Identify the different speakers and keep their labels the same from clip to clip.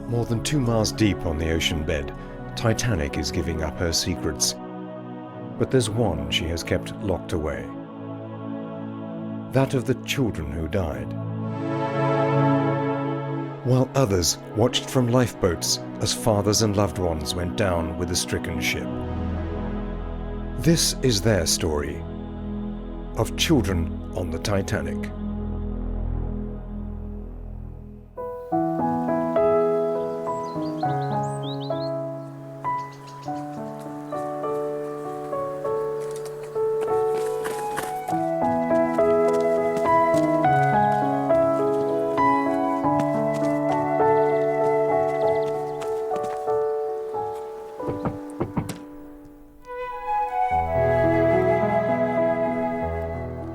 Speaker 1: More than 2 miles deep on the ocean bed, Titanic is giving up her secrets. But there's one she has kept locked away. That of the children who died. While others watched from lifeboats as fathers and loved ones went down with the stricken ship. This is their story of children on the Titanic.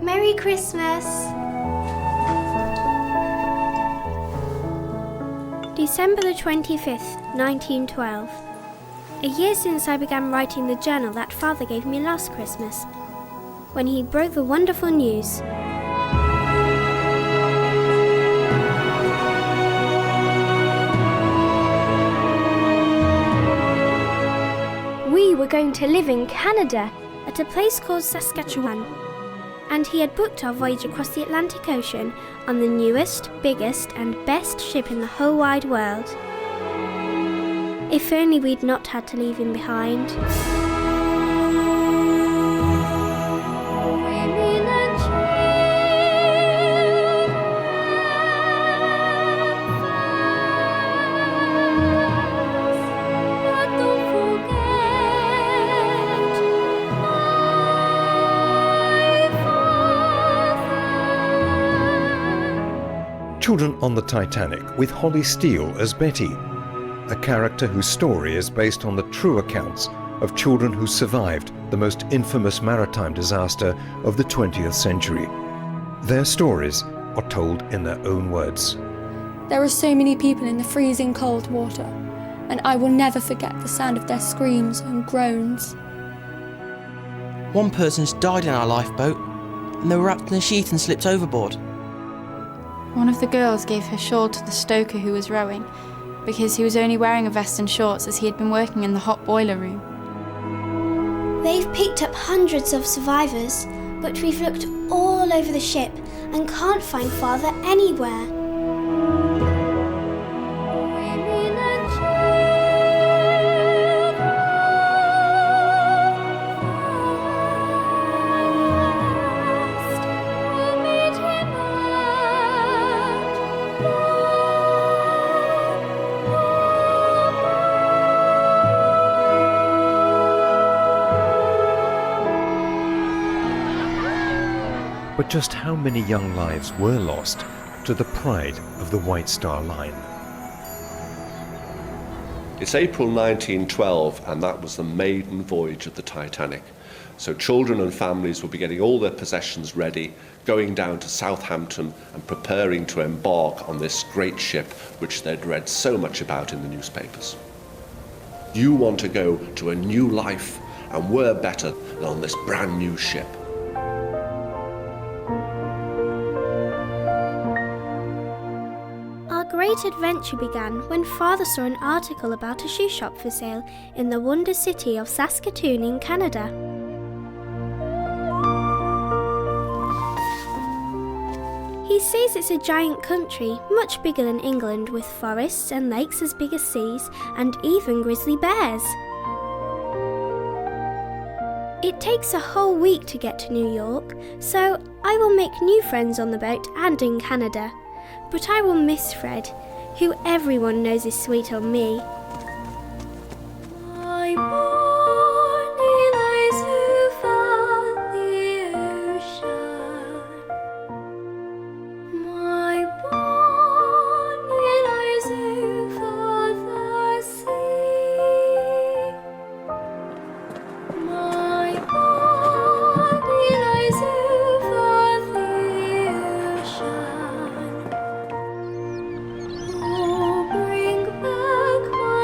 Speaker 2: Merry Christmas! December the 25th, 1912. A year since I began writing the journal that Father gave me last Christmas, when he broke the wonderful news. We were going to live in Canada, at a place called Saskatchewan. And he had booked our voyage across the Atlantic Ocean on the newest, biggest and best ship in the whole wide world. If only we'd not had to leave him behind.
Speaker 1: Children on the Titanic with Hollie Steel as Betty, a character whose story is based on the true accounts of children who survived the most infamous maritime disaster of the 20th century. Their stories are told in their own words.
Speaker 3: There are so many people in the freezing cold water, and I will never forget the sound of their screams and groans.
Speaker 4: One person's died in our lifeboat, and they were wrapped in a sheet and slipped overboard.
Speaker 5: One of the girls gave her shawl to the stoker who was rowing, because he was only wearing a vest and shorts as he had been working in the hot boiler room.
Speaker 2: They've picked up hundreds of survivors, but we've looked all over the ship and can't find Father anywhere.
Speaker 1: But just how many young lives were lost to the pride of the White Star Line?
Speaker 6: It's April 1912, and that was the maiden voyage of the Titanic. So children and families will be getting all their possessions ready, going down to Southampton and preparing to embark on this great ship which they'd read so much about in the newspapers. You want to go to a new life, and we're better than on this brand new ship.
Speaker 2: Our great adventure began when Father saw an article about a shoe shop for sale in the wonder city of Saskatoon in Canada. He says it's a giant country, much bigger than England, with forests and lakes as big as seas, and even grizzly bears. It takes a whole week to get to New York, so I will make new friends on the boat and in Canada. But I will miss Fred, who everyone knows is sweet on me. My Bonnie lies over the ocean. My Bonnie lies over the sea. My Bonnie lies over the ocean. Oh, bring back my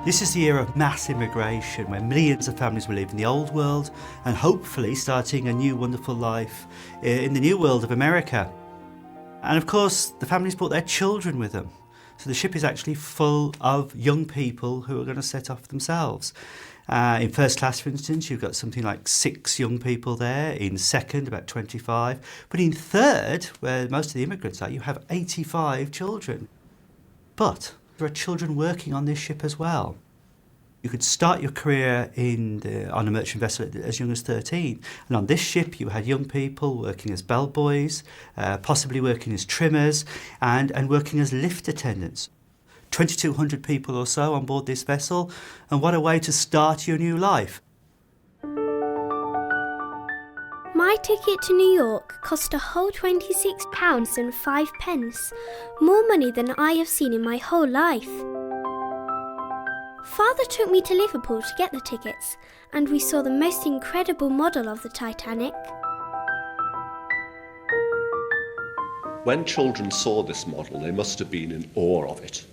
Speaker 7: This is the era of mass immigration, where millions of families will live in the old world and hopefully starting a new wonderful life in the new world of America. And of course, the families brought their children with them. So the ship is actually full of young people who are going to set off themselves. In first class, for instance, you've got something like 6 young people there. In second, about 25. But in third, where most of the immigrants are, you have 85 children. But there are children working on this ship as well. You could start your career on a merchant vessel as young as 13. And on this ship, you had young people working as bellboys, possibly working as trimmers, and working as lift attendants. 2,200 people or so on board this vessel. And what a way to start your new life.
Speaker 2: My ticket to New York cost a whole £26 and 5 pence, more money than I have seen in my whole life. Father took me to Liverpool to get the tickets, and we saw the most incredible model of the Titanic.
Speaker 6: When children saw this model, they must have been in awe of it.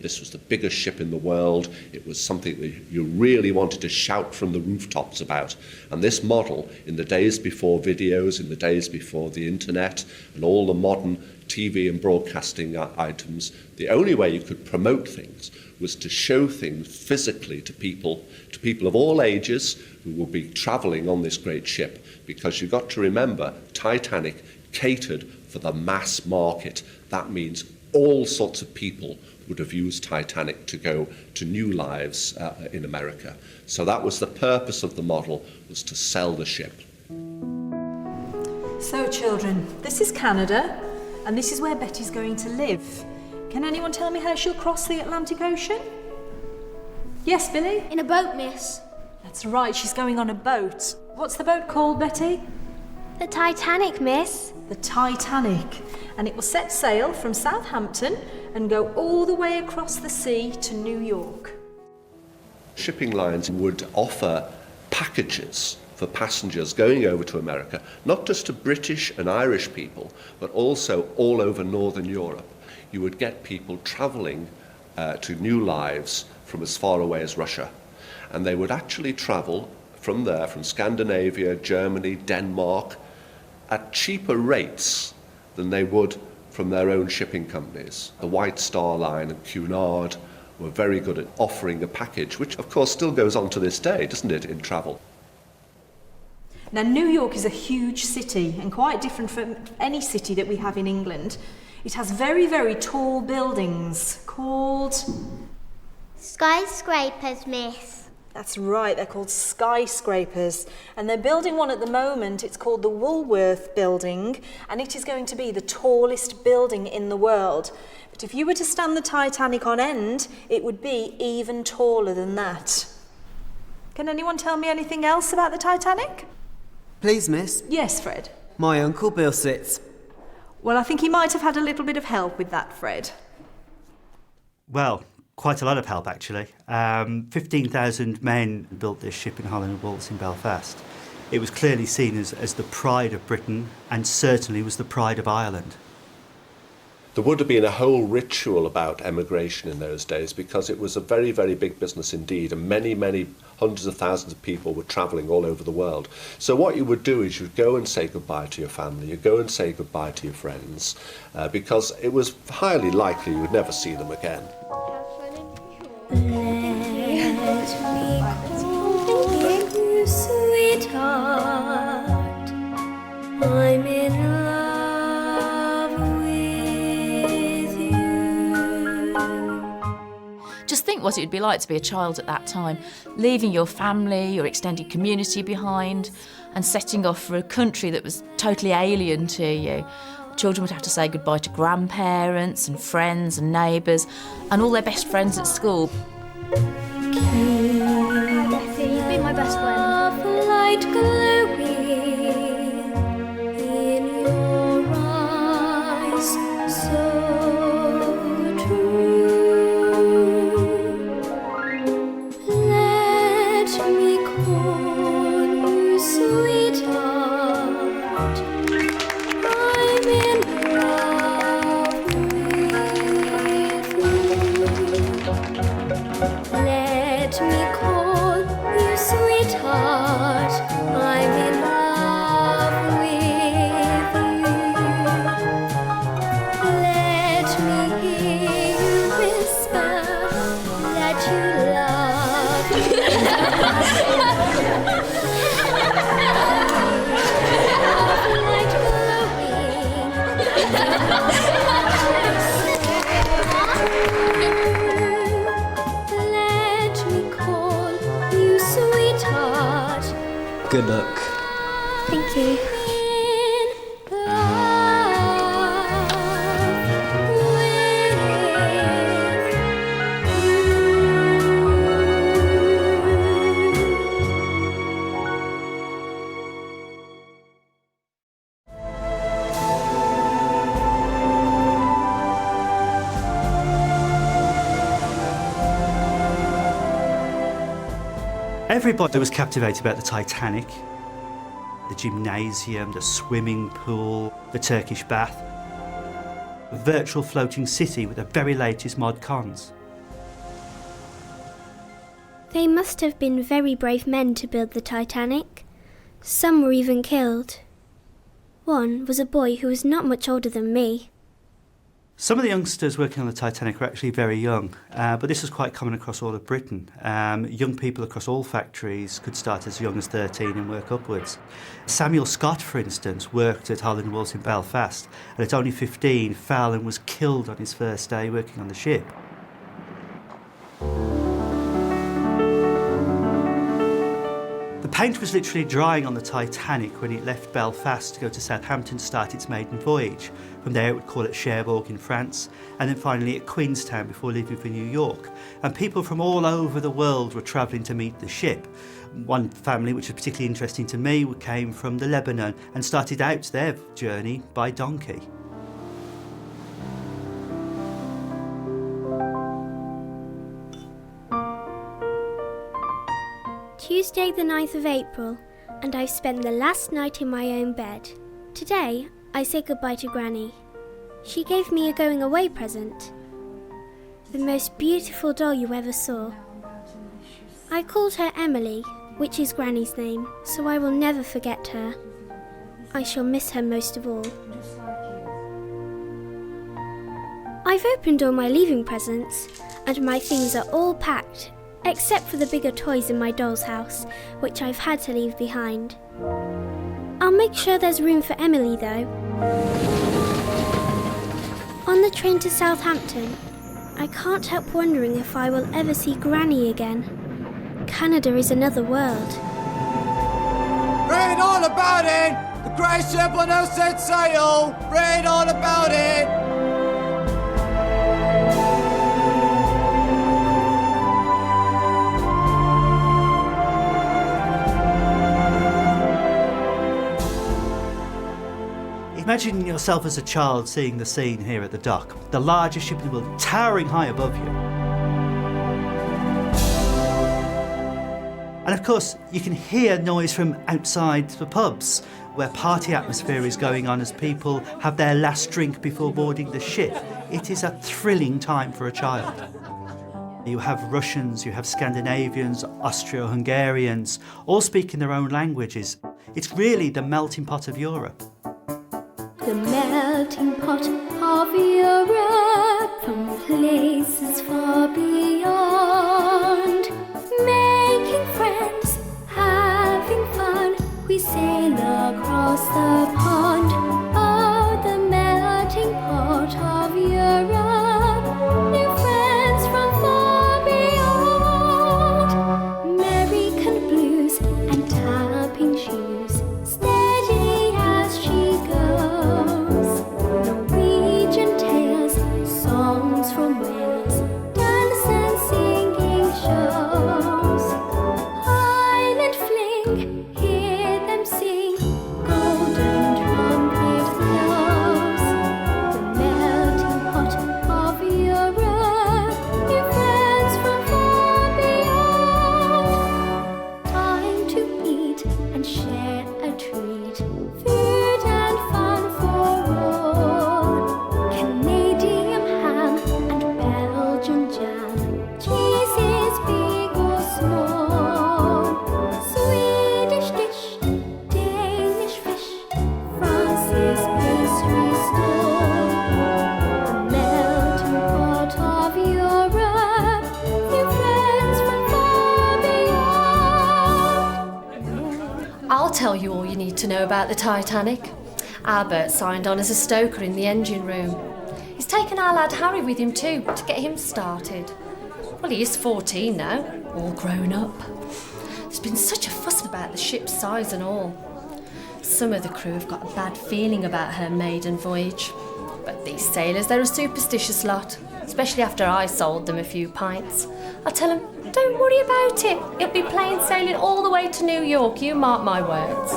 Speaker 6: This was the biggest ship in the world. It was something that you really wanted to shout from the rooftops about. And this model, in the days before videos, in the days before the internet, and all the modern TV and broadcasting items, the only way you could promote things was to show things physically to people of all ages who will be travelling on this great ship. Because you've got to remember, Titanic catered for the mass market. That means all sorts of people would have used Titanic to go to new lives in America. So that was the purpose of the model, was to sell the ship.
Speaker 8: So children, this is Canada, and this is where Betty's going to live. Can anyone tell me how she'll cross the Atlantic Ocean? Yes, Billy?
Speaker 2: In a boat, miss.
Speaker 8: That's right, she's going on a boat. What's the boat called, Betty?
Speaker 2: The Titanic, miss.
Speaker 8: The Titanic. And it will set sail from Southampton and go all the way across the sea to New York.
Speaker 6: Shipping lines would offer packages for passengers going over to America, not just to British and Irish people, but also all over Northern Europe. You would get people travelling to new lives from as far away as Russia. And they would actually travel from there, from Scandinavia, Germany, Denmark, at cheaper rates than they would from their own shipping companies. The White Star Line and Cunard were very good at offering a package, which of course still goes on to this day, doesn't it, in travel.
Speaker 8: Now, New York is a huge city and quite different from any city that we have in England. It has very, very tall buildings called...
Speaker 9: Skyscrapers, miss.
Speaker 8: That's right, they're called skyscrapers. And they're building one at the moment. It's called the Woolworth Building, and it is going to be the tallest building in the world. But if you were to stand the Titanic on end, it would be even taller than that. Can anyone tell me anything else about the Titanic?
Speaker 10: Please, miss.
Speaker 8: Yes, Fred.
Speaker 10: My Uncle Bill sits.
Speaker 8: Well, I think he might have had a little bit of help with that, Fred.
Speaker 7: Well, quite a lot of help, actually. 15,000 men built this ship in Holland and Waltz in Belfast. It was clearly seen as the pride of Britain, and certainly was the pride of Ireland.
Speaker 6: There would have been a whole ritual about emigration in those days, because it was a very, very big business indeed, and many, many hundreds of thousands of people were travelling all over the world. So what you would do is you'd go and say goodbye to your family, you'd go and say goodbye to your friends, because it was highly likely you would never see them again.
Speaker 2: Let me call you, sweetheart. I'm in love with you.
Speaker 11: Just think what it would be like to be a child at that time, leaving your family, your extended community behind, and setting off for a country that was totally alien to you. Children would have to say goodbye to grandparents and friends and neighbours and all their best friends at school.
Speaker 2: Hi, Bessie. You've been my best friend. Light glowing in your eyes, so true. Let me call you, sweetheart. I'm in love with you.
Speaker 10: Good luck.
Speaker 2: Thank you.
Speaker 7: Everybody was captivated about the Titanic, the gymnasium, the swimming pool, the Turkish bath, a virtual floating city with the very latest mod cons.
Speaker 2: They must have been very brave men to build the Titanic. Some were even killed. One was a boy who was not much older than me.
Speaker 7: Some of the youngsters working on the Titanic were actually very young, but this was quite common across all of Britain. Young people across all factories could start as young as 13 and work upwards. Samuel Scott, for instance, worked at Holland Walls in Belfast, and at only 15 fell and was killed on his first day working on the ship. The paint was literally drying on the Titanic when it left Belfast to go to Southampton to start its maiden voyage. From there it would call at Cherbourg in France, and then finally at Queenstown before leaving for New York. And people from all over the world were travelling to meet the ship. One family, which was particularly interesting to me, came from the Lebanon and started out their journey by donkey.
Speaker 2: Tuesday the 9th of April, and I've spent the last night in my own bed. Today, I say goodbye to Granny. She gave me a going away present. The most beautiful doll you ever saw. I called her Emily, which is Granny's name, so I will never forget her. I shall miss her most of all. I've opened all my leaving presents, and my things are all packed, except for the bigger toys in my doll's house, which I've had to leave behind. I'll make sure there's room for Emily, though. On the train to Southampton, I can't help wondering if I will ever see Granny again. Canada is another world.
Speaker 10: Read all about it! The great ship on no set sail! Read all about it!
Speaker 7: Imagine yourself as a child seeing the scene here at the dock, the largest ship in the world, towering high above you. And of course, you can hear noise from outside the pubs, where party atmosphere is going on as people have their last drink before boarding the ship. It is a thrilling time for a child. You have Russians, you have Scandinavians, Austro-Hungarians, all speaking their own languages. It's really the melting pot of Europe.
Speaker 2: The melting pot of Europe, from places far beyond. Making friends, having fun, we sail across the pond. Oh, the melting pot of Europe, new friends from far beyond. American blues and tapping shoes, steady as she goes. Norwegian tales, songs from Wales, dance and singing shows. Highland fling, hear them sing, golden trumpet blows. The melting pot of Europe, new friends from far beyond. Time to eat and share a treat, food and fun for all. Canadian ham and Belgian jam, cheeses big or small. Swedish dish, Danish fish, France's pastry stall. The melting pot of Europe, new friends from far beyond.
Speaker 9: I'll tell you all you need to know about the Titanic. Albert signed on as a stoker in the engine room. He's taken our lad Harry with him too, to get him started. Well, he is 14 now, all grown up. There's been such a fuss about the ship's size and all. Some of the crew have got a bad feeling about her maiden voyage. But these sailors, they're a superstitious lot, especially after I sold them a few pints. I tell them, don't worry about it. It'll be plain sailing all the way to New York, you mark my words.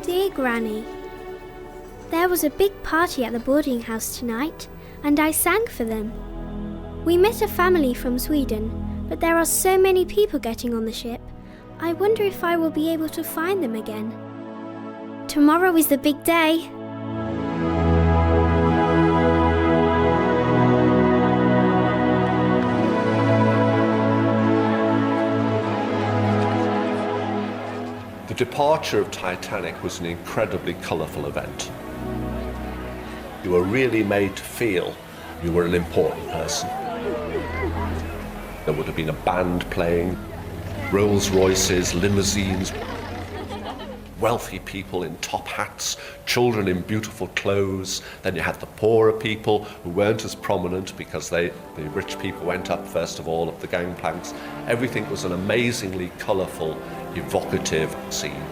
Speaker 2: Dear Granny, there was a big party at the boarding house tonight, and I sang for them. We met a family from Sweden, but there are so many people getting on the ship. I wonder if I will be able to find them again. Tomorrow is the big day.
Speaker 6: The departure of Titanic was an incredibly colourful event. You were really made to feel you were an important person. There would have been a band playing, Rolls Royces, limousines, wealthy people in top hats, children in beautiful clothes. Then you had the poorer people who weren't as prominent because the rich people went up first of all up the gangplanks. Everything was an amazingly colourful, evocative scene.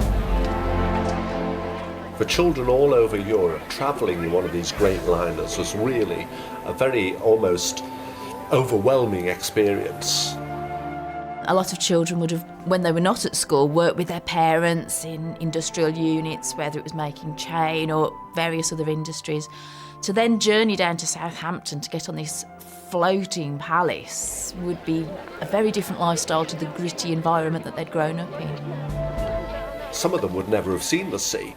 Speaker 6: For children all over Europe, travelling in one of these great liners was really a very almost overwhelming experience.
Speaker 11: A lot of children would have, when they were not at school, worked with their parents in industrial units, whether it was making chain or various other industries, to then journey down to Southampton to get on this floating palace would be a very different lifestyle to the gritty environment that they'd grown up in.
Speaker 6: Some of them would never have seen the sea.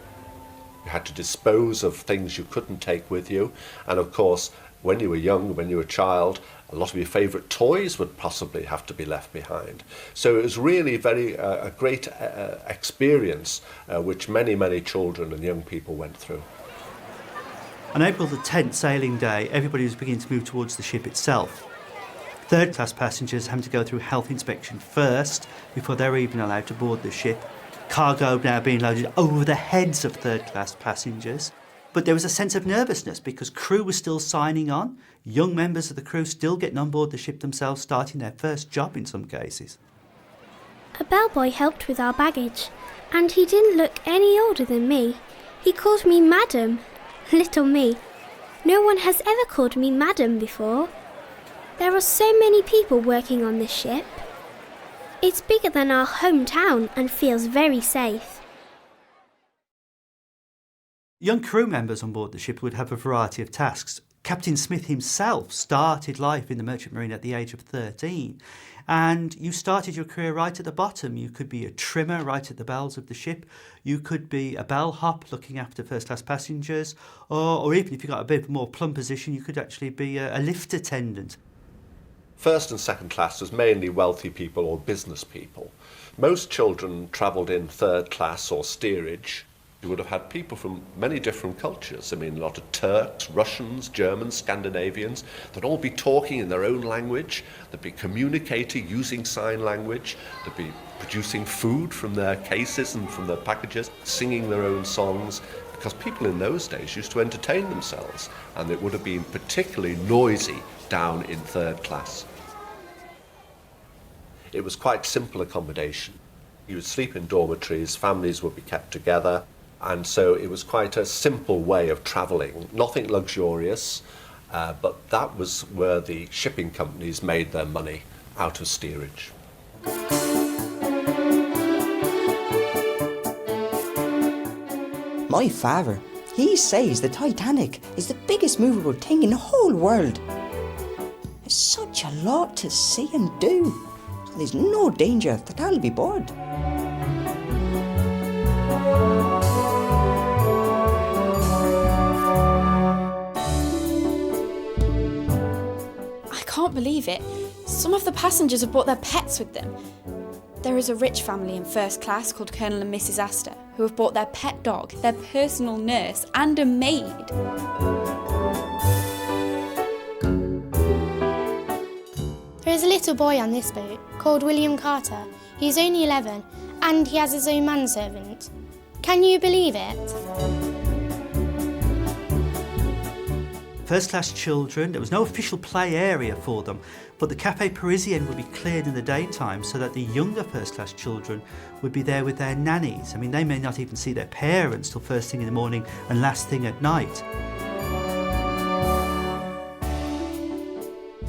Speaker 6: You had to dispose of things you couldn't take with you, and of course, when you were young, when you were a child, a lot of your favourite toys would possibly have to be left behind. So it was really a great experience which many children and young people went through.
Speaker 7: On April the 10th, sailing day, everybody was beginning to move towards the ship itself. Third-class passengers having to go through health inspection first before they were even allowed to board the ship. Cargo now being loaded over the heads of third-class passengers. But there was a sense of nervousness because crew was still signing on, young members of the crew still getting on board the ship themselves, starting their first job in some cases.
Speaker 2: A bellboy helped with our baggage, and he didn't look any older than me. He called me Madam. Little me. No one has ever called me Madam before. There are so many people working on this ship. It's bigger than our hometown and feels very safe.
Speaker 7: Young crew members on board the ship would have a variety of tasks. Captain Smith himself started life in the Merchant Marine at the age of 13, and you started your career right at the bottom. You could be a trimmer right at the bells of the ship, you could be a bellhop looking after first-class passengers, or even if you got a bit more plum position, you could actually be a lift attendant.
Speaker 6: First and second class was mainly wealthy people or business people. Most children travelled in third class or steerage. You would have had people from many different cultures. I mean, a lot of Turks, Russians, Germans, Scandinavians. They'd all be talking in their own language. They'd be communicating using sign language. They'd be producing food from their cases and from their packages, singing their own songs, because people in those days used to entertain themselves, and it would have been particularly noisy down in third class. It was quite simple accommodation. You would sleep in dormitories, families would be kept together, and so it was quite a simple way of travelling. Nothing luxurious, but that was where the shipping companies made their money, out of steerage.
Speaker 12: My father, he says the Titanic is the biggest movable thing in the whole world. There's such a lot to see and do, so there's no danger that I'll be bored.
Speaker 5: I can't believe it. Some of the passengers have brought their pets with them. There is a rich family in first class called Colonel and Mrs. Astor who have brought their pet dog, their personal nurse, and a maid.
Speaker 2: There
Speaker 13: There's a little boy on this boat called William Carter. He's only 11 and he has his own manservant. Can you believe it?
Speaker 7: First-class children, there was no official play area for them, but the Café Parisien would be cleared in the daytime so that the younger first-class children would be there with their nannies. I mean, they may not even see their parents till first thing in the morning and last thing at night.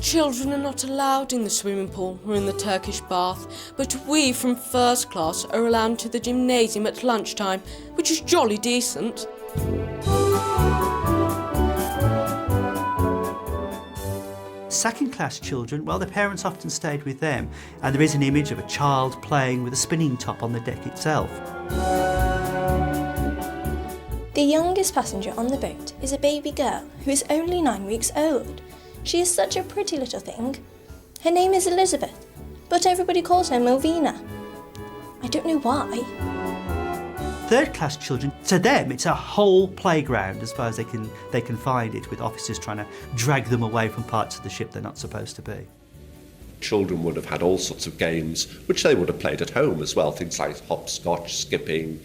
Speaker 14: Children are not allowed in the swimming pool or in the Turkish bath, but we from first class are allowed to the gymnasium at lunchtime, which is jolly decent.
Speaker 7: Second-class children, well, their parents often stayed with them, and there is an image of a child playing with a spinning top on the deck itself.
Speaker 15: The youngest passenger on the boat is a baby girl who is only 9 weeks old. She is such a pretty little thing. Her name is Elizabeth, but everybody calls her Melvina. I don't know why.
Speaker 7: Third-class children, to them, it's a whole playground as far as they can find it, with officers trying to drag them away from parts of the ship they're not supposed to be.
Speaker 6: Children would have had all sorts of games, which they would have played at home as well, things like hopscotch, skipping,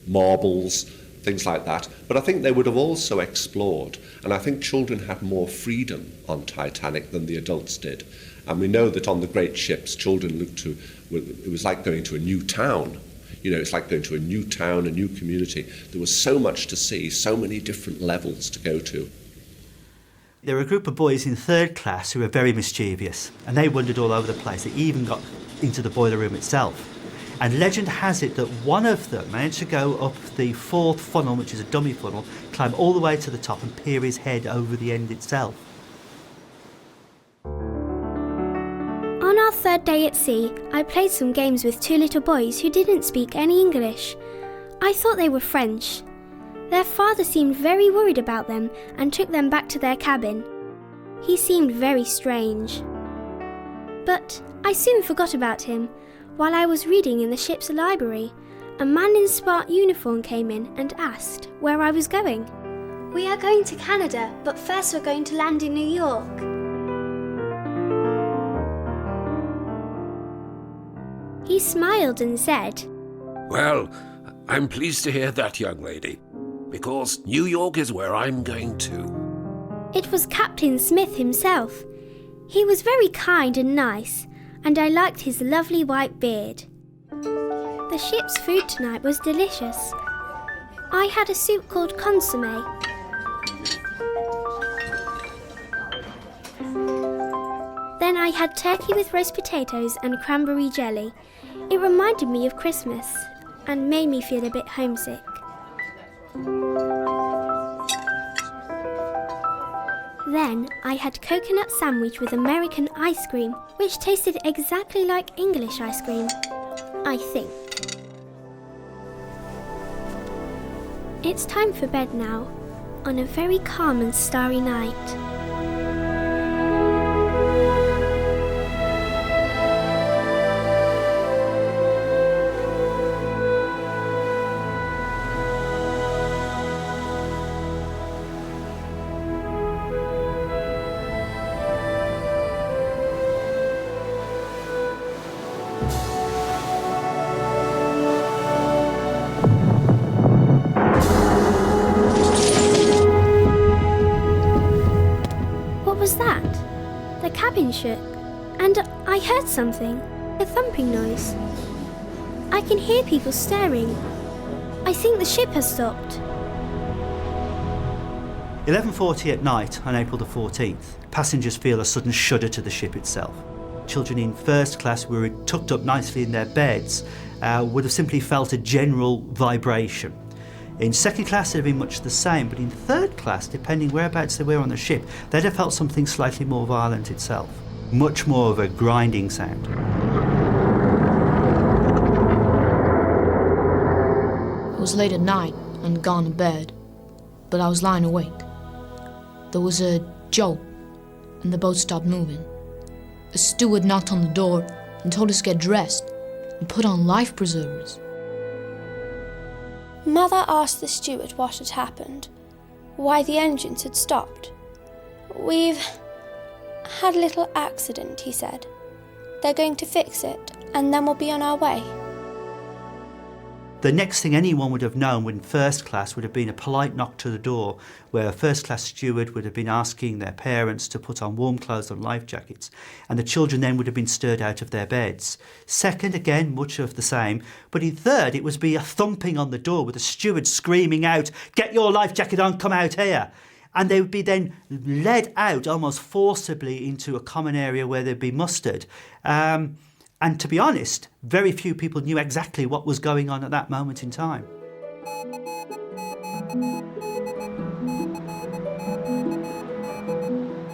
Speaker 6: marbles, things like that. But I think they would have also explored, and I think children had more freedom on Titanic than the adults did. And we know that on the great ships, children looked to, it was like going to a new town. You know, it's like going to a new town, a new community. There was so much to see, so many different levels to go to.
Speaker 7: There were a group of boys in third class who were very mischievous, and they wandered all over the place. They even got into the boiler room itself. And legend has it that one of them managed to go up the fourth funnel, which is a dummy funnel, climb all the way to the top and peer his head over the end itself.
Speaker 2: On our third day at sea, I played some games with two little boys who didn't speak any English. I thought they were French. Their father seemed very worried about them and took them back to their cabin. He seemed very strange. But I soon forgot about him. While I was reading in the ship's library, a man in smart uniform came in and asked where I was going. We are going to Canada, but first we're going to land in New York. He smiled and said,
Speaker 16: "Well, I'm pleased to hear that, young lady, because New York is where I'm going to."
Speaker 2: It was Captain Smith himself. He was very kind and nice, and I liked his lovely white beard. The ship's food tonight was delicious. I had a soup called consommé. Then I had turkey with roast potatoes and cranberry jelly. It reminded me of Christmas and made me feel a bit homesick. Then I had coconut sandwich with American ice cream, which tasted exactly like English ice cream, I think. It's time for bed now, on a very calm and starry night. Shook, and I heard something, a thumping noise. I can hear people staring. I think the ship has stopped.
Speaker 7: 11:40 at night on April the 14th, passengers feel a sudden shudder to the ship itself. Children in first class who were tucked up nicely in their beds would have simply felt a general vibration. In second class, it would have been much the same, but in third class, depending whereabouts they were on the ship, they'd have felt something slightly more violent itself. Much more of a grinding sound.
Speaker 17: It was late at night and gone to bed, but I was lying awake. There was a jolt, and the boat stopped moving. A steward knocked on the door and told us to get dressed and put on life preservers.
Speaker 3: Mother asked the steward what had happened, why the engines had stopped. "We've had a little accident," he said.
Speaker 13: They're going to fix it, and then we'll be on our way.
Speaker 7: The next thing anyone would have known in first class would have been a polite knock to the door, where a first class steward would have been asking their parents to put on warm clothes and life jackets, and the children then would have been stirred out of their beds. Second, again, much of the same, but in third, it would be a thumping on the door with the steward screaming out, "Get your life jacket on, come out here!" And they would be then led out almost forcibly into a common area where they'd be mustered. And to be honest, very few people knew exactly what was going on at that moment in time.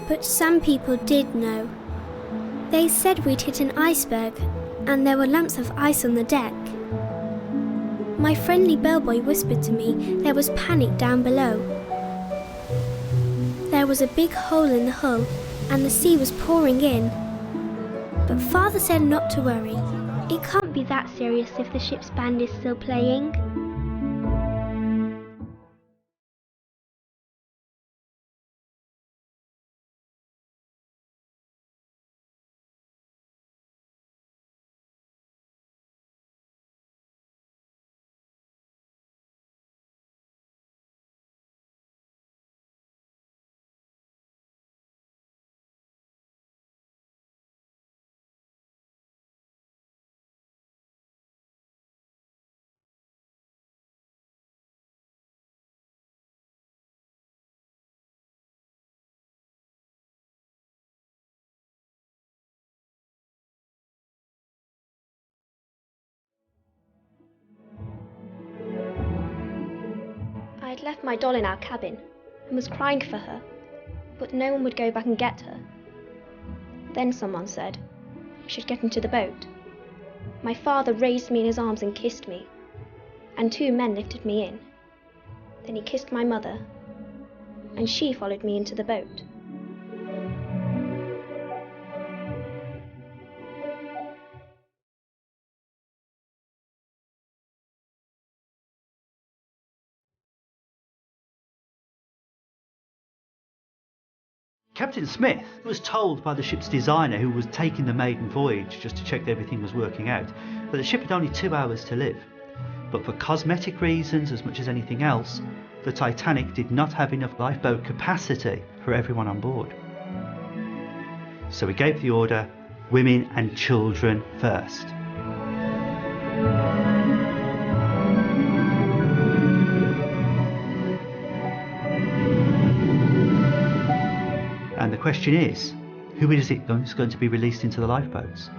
Speaker 2: But some people did know. They said we'd hit an iceberg and there were lumps of ice on the deck. My friendly bellboy whispered to me there was panic down below. There was a big hole in the hull and the sea was pouring in. But Father said not to worry. It can't be that serious if the ship's band is still playing.
Speaker 18: I had left my doll in our cabin and was crying for her, but no one would go back and get her. Then someone said I should get into the boat. My father raised me in his arms and kissed me, and 2 men lifted me in. Then he kissed my mother, and she followed me into the boat.
Speaker 7: Captain Smith was told by the ship's designer, who was taking the maiden voyage just to check that everything was working out, that the ship had only 2 hours to live. But for cosmetic reasons as much as anything else, the Titanic did not have enough lifeboat capacity for everyone on board. So he gave the order, women and children first. And the question is, who is it that's going to be released into the lifeboats?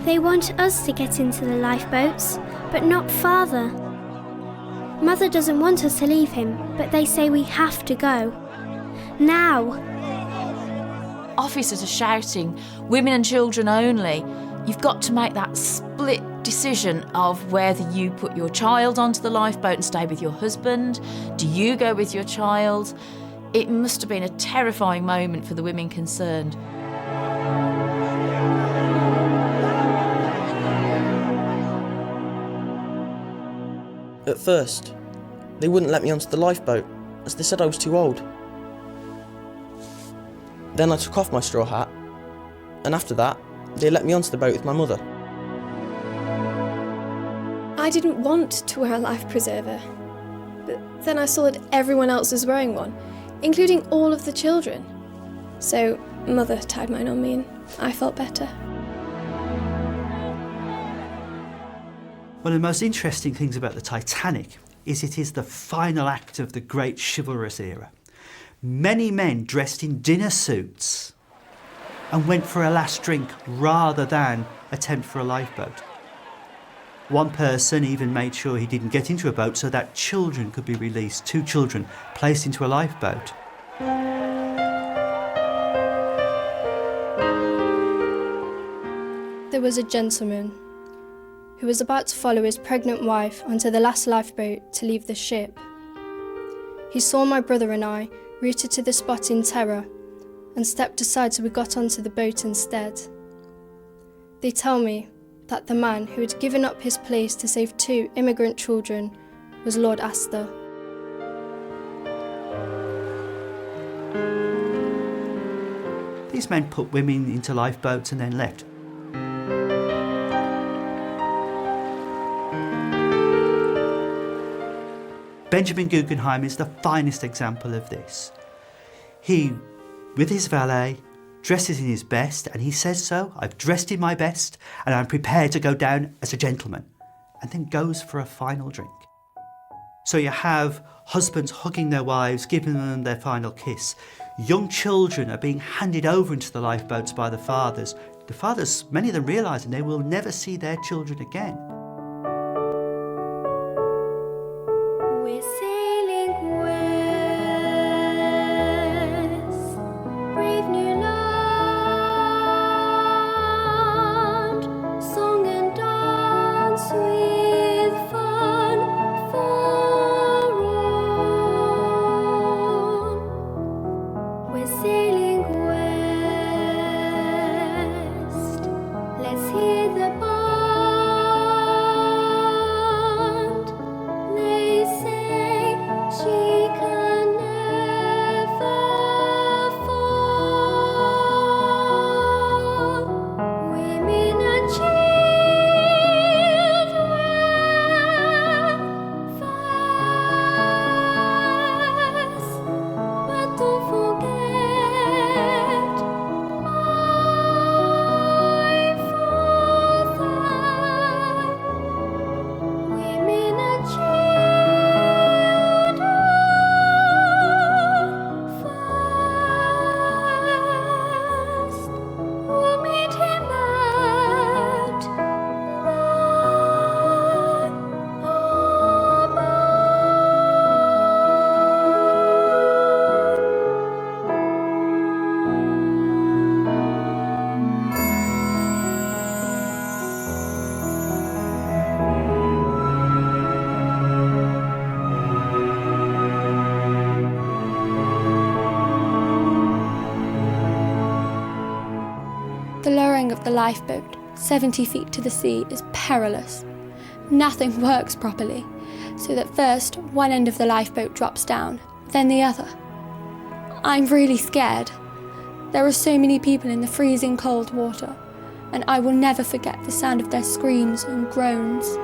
Speaker 2: They want us to get into the lifeboats, but not Father. Mother doesn't want us to leave him, but they say we have to go. Now!
Speaker 11: Officers are shouting, women and children only. You've got to make that split decision of whether you put your child onto the lifeboat and stay with your husband. Do you go with your child? It must have been a terrifying moment for the women concerned.
Speaker 4: At first, they wouldn't let me onto the lifeboat, as they said I was too old. Then I took off my straw hat, and after that, they let me onto the boat with my mother.
Speaker 19: I didn't want to wear a life preserver, but then I saw that everyone else was wearing one, including all of the children. So Mother tied mine on me and I felt better.
Speaker 7: One of the most interesting things about the Titanic is it is the final act of the great chivalrous era. Many men dressed in dinner suits and went for a last drink rather than attempt for a lifeboat. One person even made sure he didn't get into a boat so that children could be released, 2 children placed into a lifeboat.
Speaker 3: There was a gentleman who was about to follow his pregnant wife onto the last lifeboat to leave the ship. He saw my brother and I rooted to the spot in terror and stepped aside so we got onto the boat instead. They tell me that the man who had given up his place to save 2 immigrant children was Lord Astor.
Speaker 7: These men put women into lifeboats and then left. Benjamin Guggenheim is the finest example of this. He, with his valet, dresses in his best, and he says so. I've dressed in my best, and I'm prepared to go down as a gentleman, and then goes for a final drink. So you have husbands hugging their wives, giving them their final kiss. Young children are being handed over into the lifeboats by the fathers. The fathers, many of them realising they will never see their children again.
Speaker 2: We're sailing west, brave new land, song and dance with fun far on. We're sailing west, let's hear the band. They say she can never fall. Women and children fast, but don't forget my father. Women and children fast, we'll meet him at
Speaker 3: The lowering of the lifeboat 70 feet to the sea is perilous. Nothing works properly, so that first one end of the lifeboat drops down, then the other. I'm really scared. There are so many people in the freezing cold water, and I will never forget the sound of their screams and groans.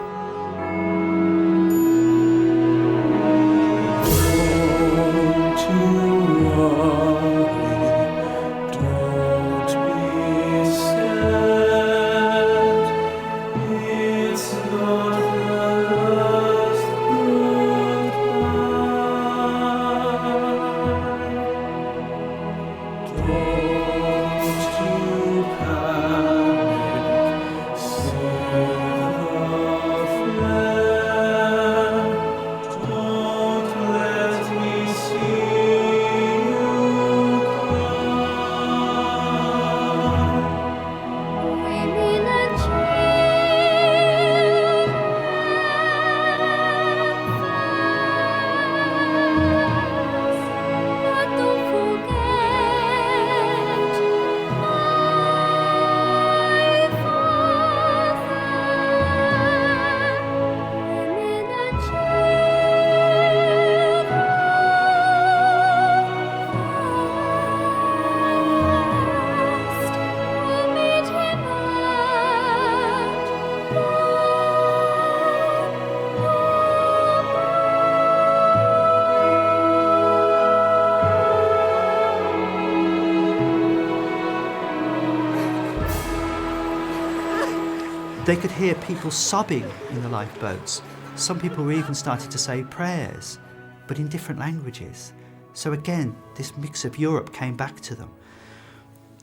Speaker 7: They could hear people sobbing in the lifeboats. Some people were even starting to say prayers, but in different languages. So again, this mix of Europe came back to them.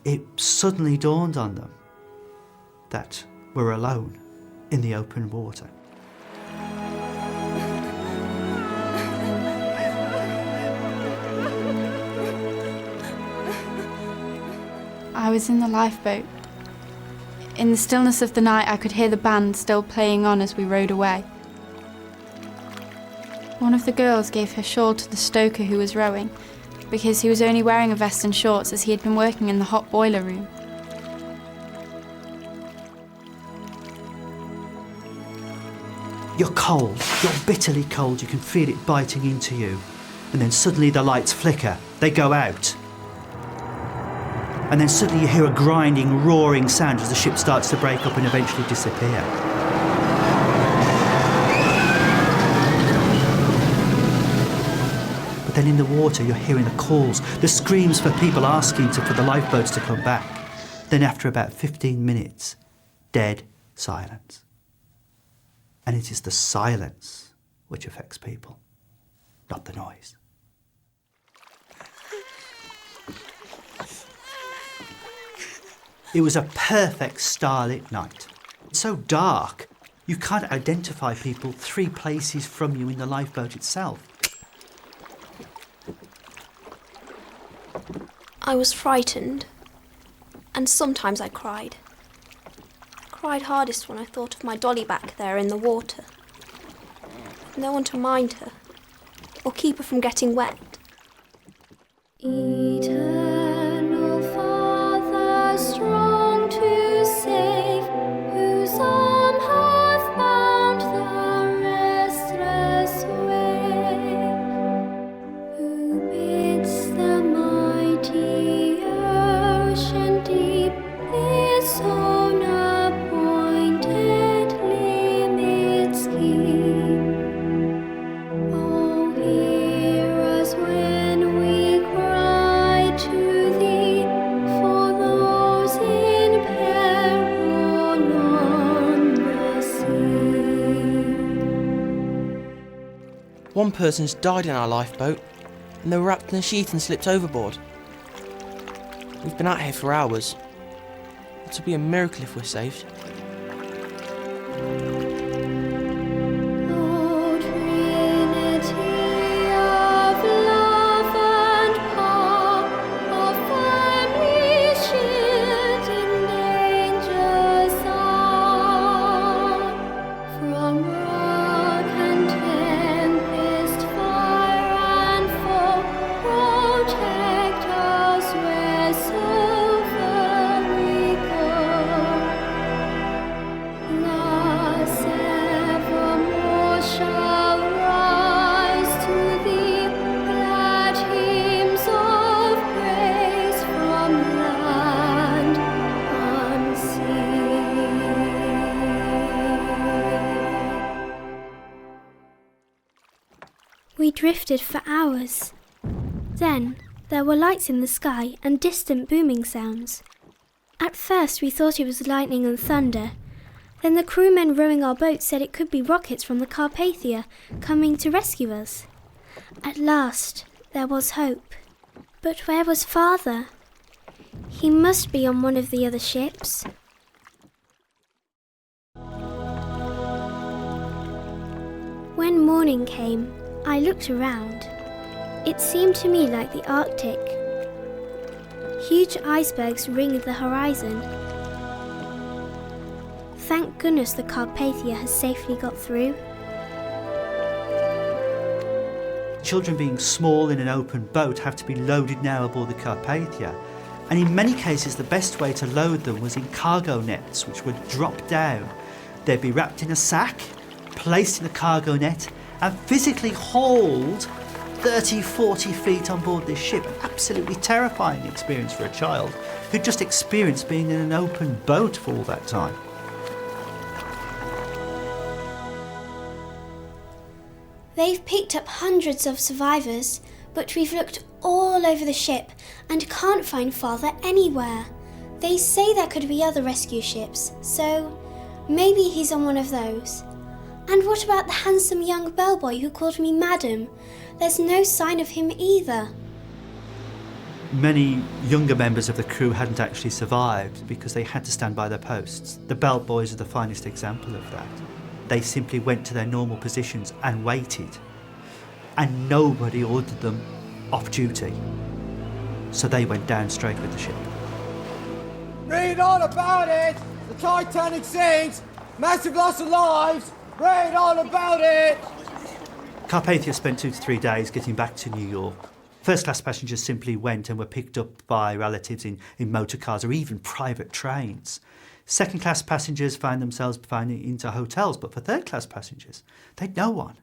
Speaker 7: It suddenly dawned on them that we're alone in the open water.
Speaker 5: I was in the lifeboat. In the stillness of the night, I could hear the band still playing on as we rowed away. One of the girls gave her shawl to the stoker who was rowing, because he was only wearing a vest and shorts as he had been working in the hot boiler room.
Speaker 7: You're cold, you're bitterly cold, you can feel it biting into you. And then suddenly the lights flicker, they go out. And then suddenly you hear a grinding, roaring sound as the ship starts to break up and eventually disappear. But then in the water you're hearing the calls, the screams for people asking for the lifeboats to come back. Then after about 15 minutes, dead silence. And it is the silence which affects people, not the noise. It was a perfect starlit night. It's so dark, you can't identify people 3 places from you in the lifeboat itself.
Speaker 18: I was frightened, and sometimes I cried. I cried hardest when I thought of my dolly back there in the water. No one to mind her, or keep her from getting wet. Eternal Father, strong to save, whose arm hath bound the restless wave, who bids the mighty ocean deep its own appointed limits keep. Oh, hear us when we cry to thee, for those in peril on the sea.
Speaker 4: One person's died in our lifeboat, and they were wrapped in a sheet and slipped overboard. We've been out here for hours. It'll be a miracle if we're saved.
Speaker 18: O Trinity of love and power, our family shield in danger's hour. From rock and tempest, fire and foe, protect us wheresoever we go. Thus evermore shall rise to thee glad hymns of praise from land and sea. We drifted for hours. Then there were lights in the sky and distant booming sounds. At first we thought it was lightning and thunder. Then the crewmen rowing our boat said it could be rockets from the Carpathia coming to rescue us. At last there was hope. But where was Father? He must be on one of the other ships. When morning came, I looked around. It seemed to me like the Arctic. Huge icebergs ringed the horizon. Thank goodness the Carpathia has safely got through.
Speaker 7: Children being small in an open boat have to be loaded now aboard the Carpathia. And in many cases the best way to load them was in cargo nets, which would drop down. They'd be wrapped in a sack, placed in a cargo net, and physically hauled 30, 40 feet on board this ship. An absolutely terrifying experience for a child who'd just experienced being in an open boat for all that time.
Speaker 2: They've picked up hundreds of survivors, but we've looked all over the ship and can't find Father anywhere. They say there could be other rescue ships, so maybe he's on one of those. And what about the handsome young bellboy who called me Madam? There's no sign of him either.
Speaker 7: Many younger members of the crew hadn't actually survived because they had to stand by their posts. The bellboys are the finest example of that. They simply went to their normal positions and waited. And nobody ordered them off duty. So they went down straight with the ship.
Speaker 10: Read all about it! The Titanic sinks! Massive loss of lives! Read all about it!
Speaker 7: Carpathia spent 2 to 3 days getting back to New York. First-class passengers simply went and were picked up by relatives in motor cars or even private trains. Second-class passengers found themselves finding into hotels, but for third-class passengers, they'd no one.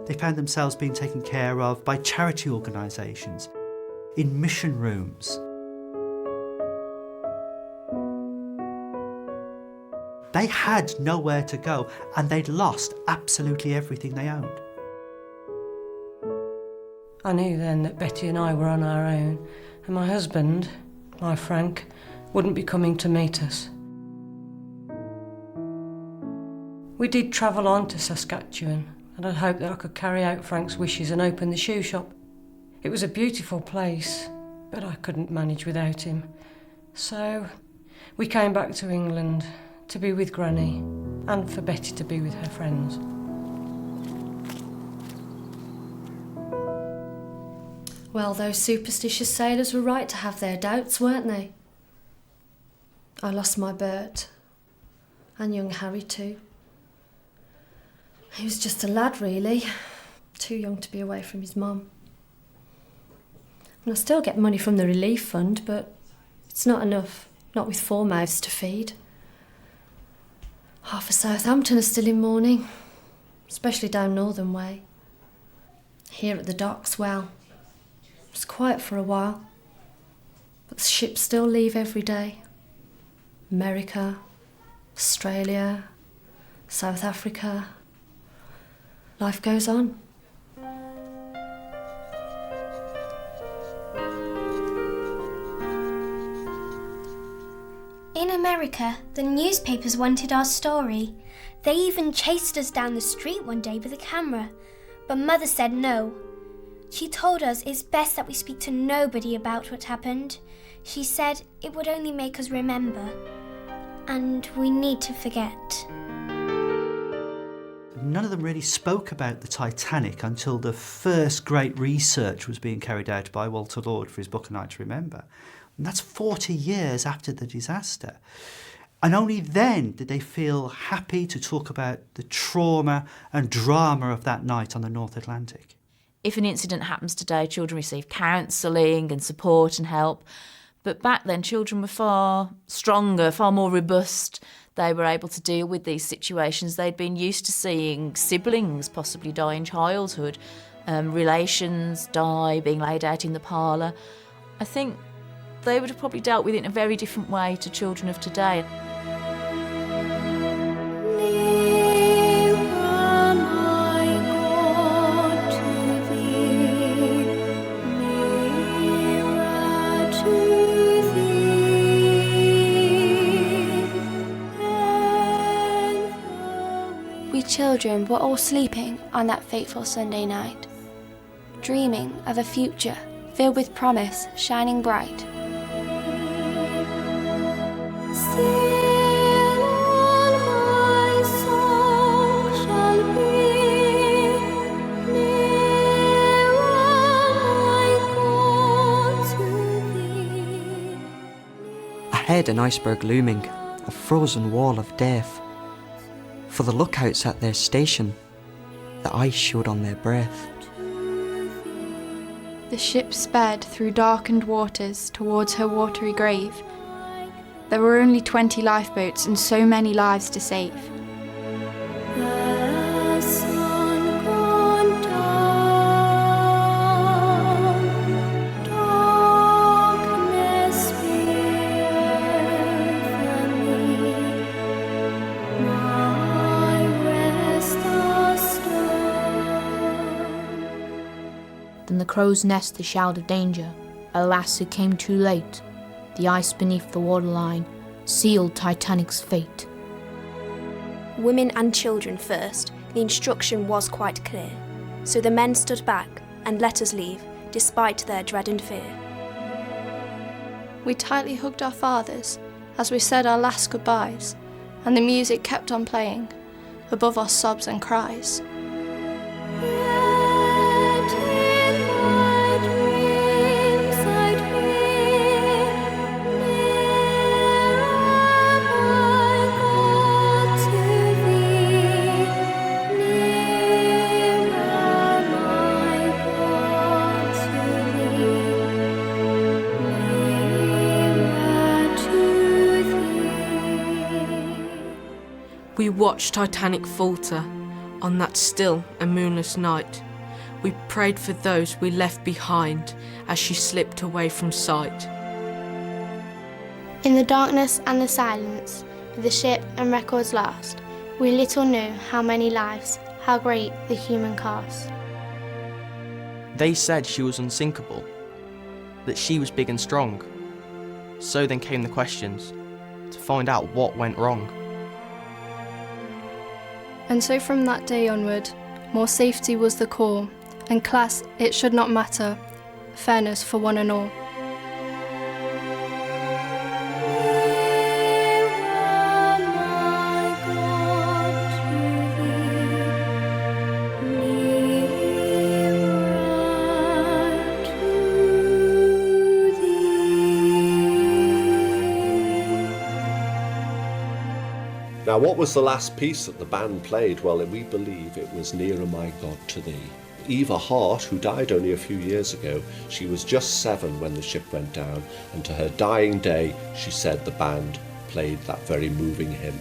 Speaker 7: They found themselves being taken care of by charity organisations, in mission rooms. They had nowhere to go, and they'd lost absolutely everything they owned.
Speaker 20: I knew then that Betty and I were on our own, and my husband, my Frank, wouldn't be coming to meet us. We did travel on to Saskatchewan, and I'd hoped that I could carry out Frank's wishes and open the shoe shop. It was a beautiful place, but I couldn't manage without him. So we came back to England to be with Granny, and for Betty to be with her friends.
Speaker 9: Well, those superstitious sailors were right to have their doubts, weren't they? I lost my Bert, and young Harry too. He was just a lad, really, too young to be away from his mum. And I still get money from the relief fund, but it's not enough, not with 4 mouths to feed. Half of Southampton are still in mourning, especially down Northern Way. Here at the docks, well, it's quiet for a while, but the ships still leave every day. America, Australia, South Africa. Life goes on.
Speaker 2: In America, the newspapers wanted our story. They even chased us down the street one day with a camera, but Mother said no. She told us it's best that we speak to nobody about what happened. She said it would only make us remember, and we need to forget.
Speaker 7: None of them really spoke about the Titanic until the first great research was being carried out by Walter Lord for his book A Night to Remember. And that's 40 years after the disaster. And only then did they feel happy to talk about the trauma and drama of that night on the North Atlantic.
Speaker 11: If an incident happens today, children receive counselling and support and help. But back then, children were far stronger, far more robust. They were able to deal with these situations. They'd been used to seeing siblings possibly die in childhood, relations die, being laid out in the parlour. I think they would have probably dealt with it in a very different way to children of today.
Speaker 3: We children were all sleeping on that fateful Sunday night, dreaming of a future filled with promise shining bright.
Speaker 12: Ahead, an iceberg looming, a frozen wall of death. For the lookouts at their station, the ice showed on their breath.
Speaker 21: The ship sped through darkened waters towards her watery grave. There were only 20 lifeboats and so many lives to save.
Speaker 17: Then the crow's nest the shout of danger, alas it came too late. The ice beneath the waterline sealed Titanic's fate.
Speaker 22: Women and children first, the instruction was quite clear. So the men stood back and let us leave, despite their dread and fear.
Speaker 3: We tightly hugged our fathers as we said our last goodbyes, and the music kept on playing, above our sobs and cries.
Speaker 14: watched Titanic falter on that still and moonless night. We prayed for those we left behind as she slipped away from sight.
Speaker 13: In the darkness and the silence, with the ship and records lost, we little knew how many lives, how great the human cost.
Speaker 4: They said she was unsinkable, that she was big and strong. So then came the questions, to find out what went wrong.
Speaker 1: And so from that day onward, more safety was the call, and class it should not matter, fairness for one and all.
Speaker 6: Now, what was the last piece that the band played? Well, we believe it was Nearer My God to Thee. Eva Hart, who died only a few years ago, she was just 7 when the ship went down, and to her dying day, she said the band played that very moving hymn.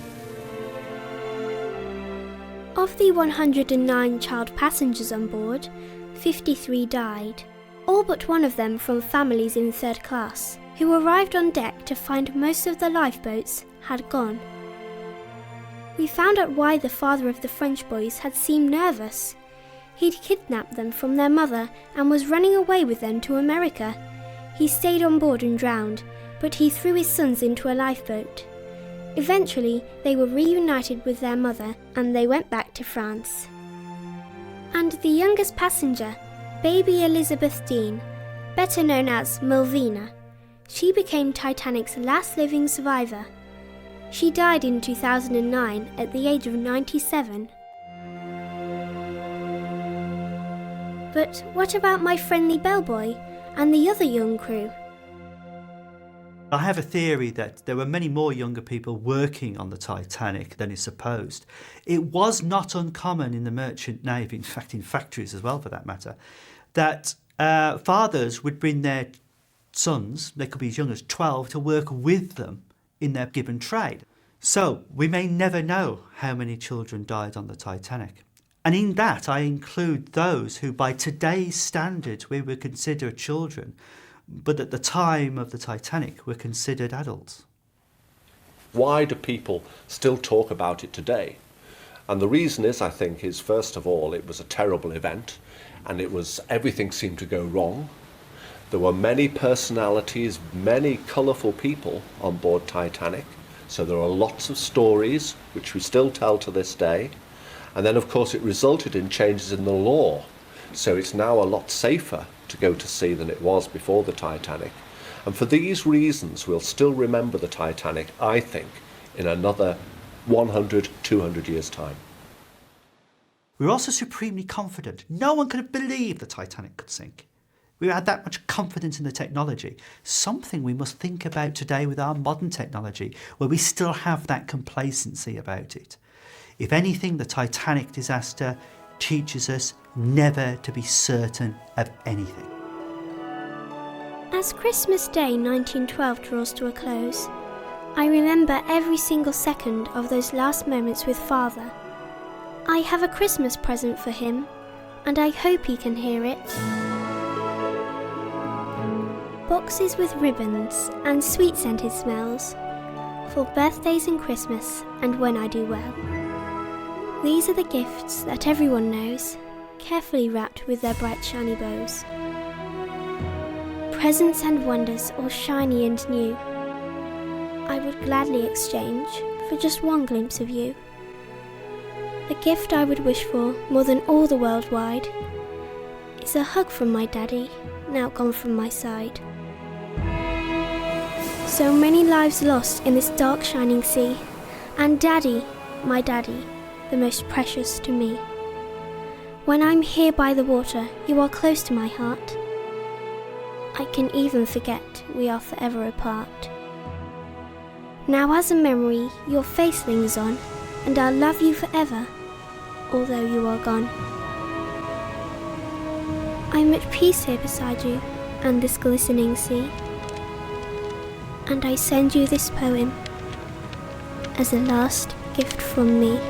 Speaker 2: Of the 109 child passengers on board, 53 died, all but one of them from families in 3rd class, who arrived on deck to find most of the lifeboats had gone. We found out why the father of the French boys had seemed nervous. He'd kidnapped them from their mother and was running away with them to America. He stayed on board and drowned, but he threw his sons into a lifeboat. Eventually, they were reunited with their mother and they went back to France. And the youngest passenger, baby Elizabeth Dean, better known as Malvina, she became Titanic's last living survivor. She died in 2009 at the age of 97. But what about my friendly bellboy and the other young crew?
Speaker 7: I have a theory that there were many more younger people working on the Titanic than is supposed. It was not uncommon in the merchant navy, in fact in factories as well for that matter, that fathers would bring their sons, they could be as young as 12, to work with them in their given trade. So we may never know how many children died on the Titanic. And in that I include those who by today's standards we would consider children, but at the time of the Titanic were considered adults.
Speaker 6: Why do people still talk about it today? And the reason is, I think, is first of all, it was a terrible event and everything seemed to go wrong. There were many personalities, many colourful people on board Titanic, so there are lots of stories which we still tell to this day. And then, of course, it resulted in changes in the law, so it's now a lot safer to go to sea than it was before the Titanic. And for these reasons, we'll still remember the Titanic, I think, in another 100, 200 years' time.
Speaker 7: We were also supremely confident. No one could have believed the Titanic could sink. We had that much confidence in the technology, something we must think about today with our modern technology, where we still have that complacency about it. If anything, the Titanic disaster teaches us never to be certain of anything.
Speaker 2: As Christmas Day 1912 draws to a close, I remember every single second of those last moments with Father. I have a Christmas present for him, and I hope he can hear it. Boxes with ribbons and sweet-scented smells for birthdays and Christmas and when I do well. These are the gifts that everyone knows, carefully wrapped with their bright shiny bows. Presents and wonders all shiny and new, I would gladly exchange for just one glimpse of you. The gift I would wish for more than all the world wide is a hug from my daddy, now gone from my side. So many lives lost in this dark shining sea, and Daddy, my daddy, the most precious to me. When I'm here by the water, you are close to my heart. I can even forget we are forever apart. Now as a memory, your face lingers on, and I'll love you forever, although you are gone. I'm at peace here beside you, and this glistening sea. And I send you this poem as a last gift from me.